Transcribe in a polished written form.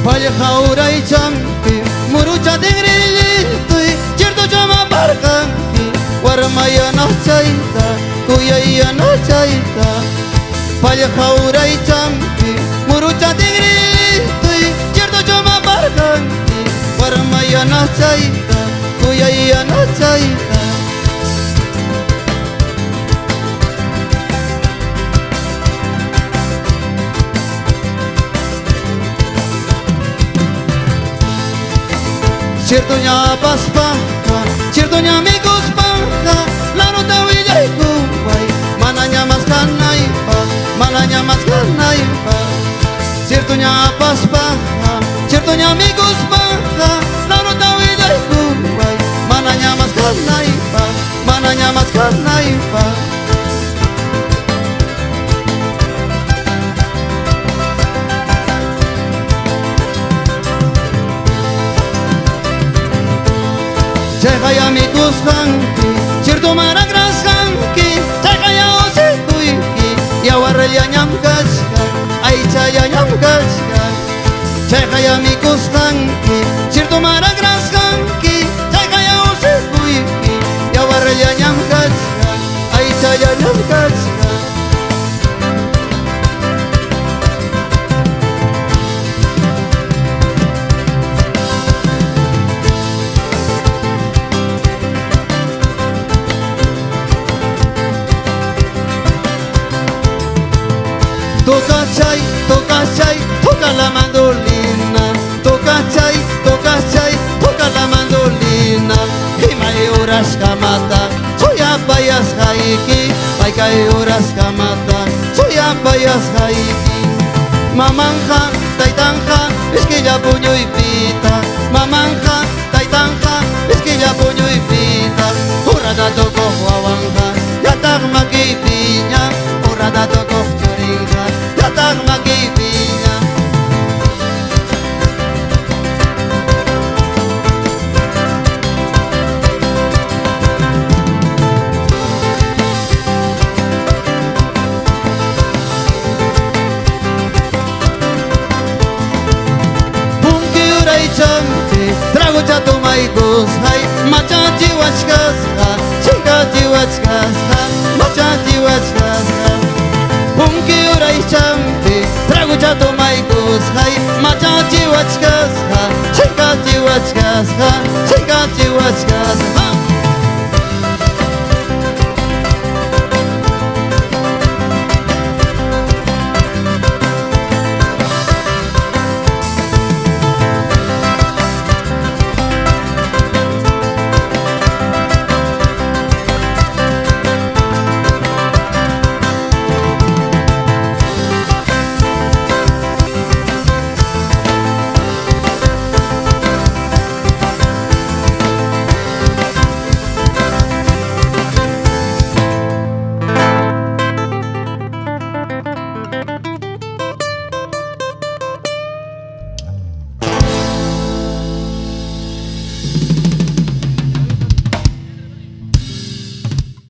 Paya khaurai champi murucha dengri tui certo chama barkanki warmaya na chaita kuyaya na chaita Paya khaurai champi murucha dengri tui certo chama barkanki warmaya na chaita kuyaya na chaita Ciertonya pas paha, ciertonya amigos paha, la nota villa y kuwai, mananya mas kanaipa, mananya mas kanaipa. Ciertonya pas paha, ciertonya amigos paha, la nota villa y kuwai, mananya mas kanaipa, mananya mas kanaipa. Cahaya amigos hanki, cierto maragras hanki, cahaya ose kuiki, ya warrelia nyam kaskan, ay cahaya nyam kaskan. Cahaya amigos hanki, cierto maragras hanki, cahaya ose kuiki, ya warrelia nyam kaskan, ay cahaya nyam kaskan. Toca la mandolina. Toca chay, toca la mandolina. Y may oras kamata, soy apayas haiki. May kay oras kamata, soy apayas haiki. Mamanja, taitanja, es que ya puño y pita. Mamanja, taitanja, es que ya puño y pita. Urada toko huawanja, ya tagma ki piña. Urada toko churinja, ya tagma ki piña. Trago chato maigos hai machachi wachkasha chikachi wachkasha machachi wachkasha punki urai champi trago chato maigos hai machachi wachkasha chikachi wachkasha chikachi